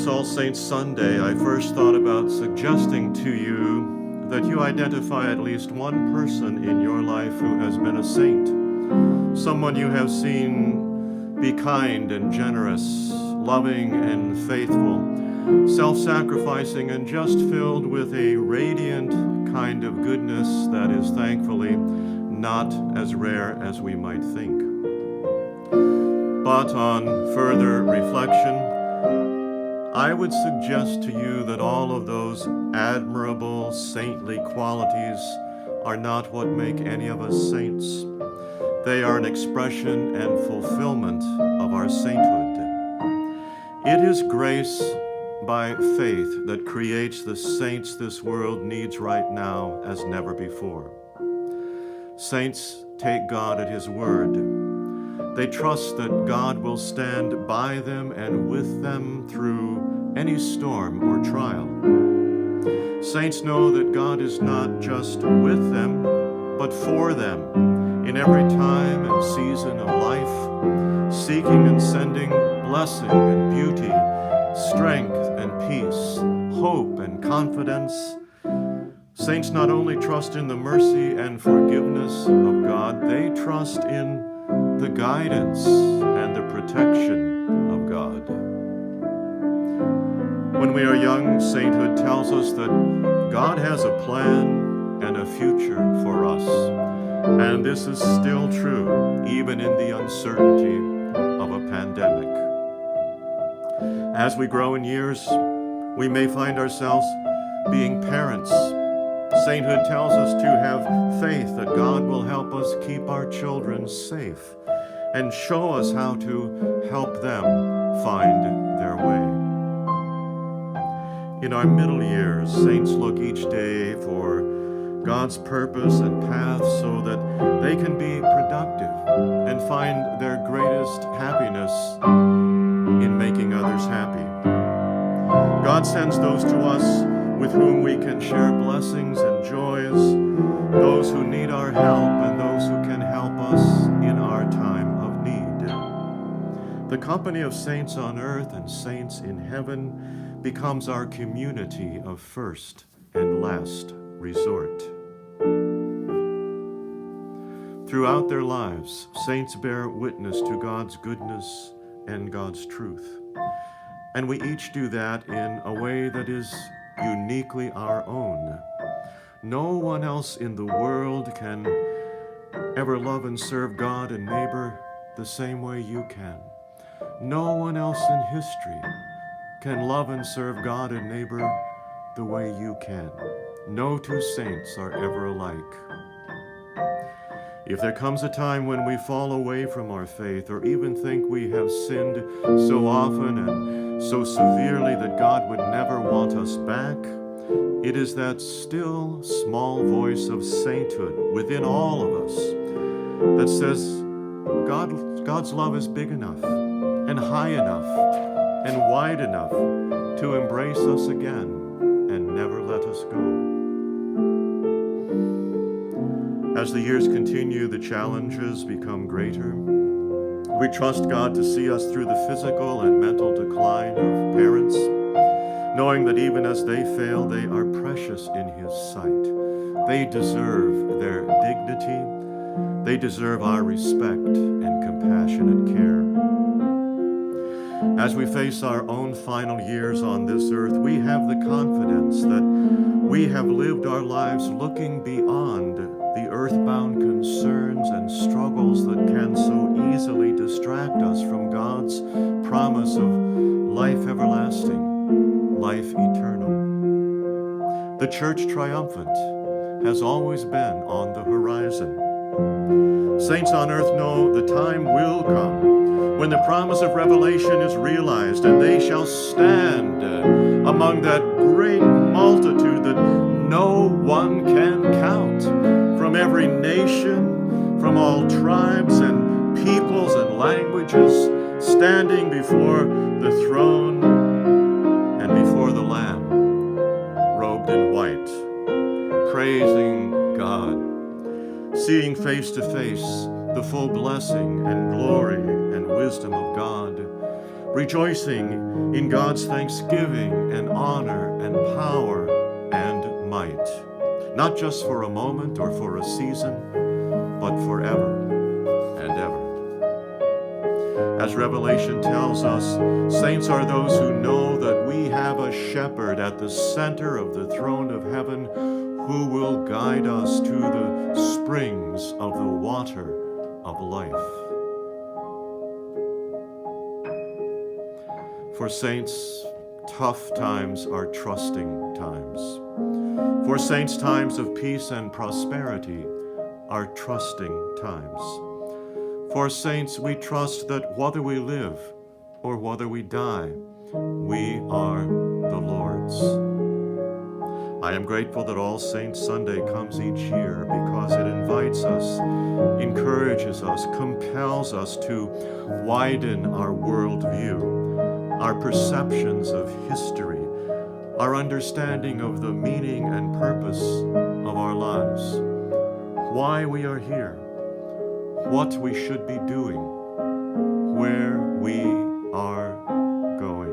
All Saints Sunday, I first thought about suggesting to you that you identify at least one person in your life who has been a saint, someone you have seen be kind and generous, loving and faithful, self-sacrificing and just filled with a radiant kind of goodness that is thankfully not as rare as we might think. But on further reflection, I would suggest to you that all of those admirable saintly qualities are not what make any of us saints. They are an expression and fulfillment of our sainthood. It is grace by faith that creates the saints this world needs right now as never before. Saints take God at His word. They trust that God will stand by them and with them through any storm or trial. Saints know that God is not just with them, but for them in every time and season of life, seeking and sending blessing and beauty, strength and peace, hope and confidence. Saints not only trust in the mercy and forgiveness of God, they trust in the guidance and the protection of God. When we are young, sainthood tells us that God has a plan and a future for us. And this is still true, even in the uncertainty of a pandemic. As we grow in years, we may find ourselves being parents. Sainthood tells us to have faith that God will help us keep our children safe and show us how to help them find their way. In our middle years, saints look each day for God's purpose and path so that they can be productive and find their greatest happiness in making others happy. God sends those to us with whom we can share blessings and joys, those who need our help and those who can help us in our time of need. The company of saints on earth and saints in heaven becomes our community of first and last resort. Throughout their lives, saints bear witness to God's goodness and God's truth. And we each do that in a way that is uniquely our own. No one else in the world can ever love and serve God and neighbor the same way you can. No one else in history can love and serve God and neighbor the way you can. No two saints are ever alike. If there comes a time when we fall away from our faith or even think we have sinned so often and so severely that God would never want us back, it is that still small voice of sainthood within all of us that says God's love is big enough and high enough and wide enough to embrace us again and never let us go. As the years continue, the challenges become greater. We trust God to see us through the physical and mental decline of parents, knowing that even as they fail, they are precious in His sight. They deserve their dignity. They deserve our respect and compassionate care. As we face our own final years on this earth, we have the confidence that we have lived our lives looking beyond the earthbound concerns and struggles that can so easily distract us from God's promise of life everlasting, life eternal. The church triumphant has always been on the horizon. Saints on earth know the time will come when the promise of Revelation is realized and they shall stand among that great multitude that no one can count, from every nation, from all tribes and peoples and languages, standing before the throne and before the Lamb, robed in white, praising God, seeing face to face the full blessing and glory and wisdom of God, rejoicing in God's thanksgiving and honor and power and might, not just for a moment or for a season, but forever and ever. As Revelation tells us, saints are those who know that we have a shepherd at the center of the throne of heaven who will guide us to the springs of the water of life. For saints, tough times are trusting times. For saints, times of peace and prosperity are trusting times. For saints, we trust that whether we live or whether we die, we are the Lord's. I am grateful that All Saints Sunday comes each year because it invites us, encourages us, compels us to widen our worldview, our perceptions of history, our understanding of the meaning and purpose of our lives, why we are here, what we should be doing, where we are going.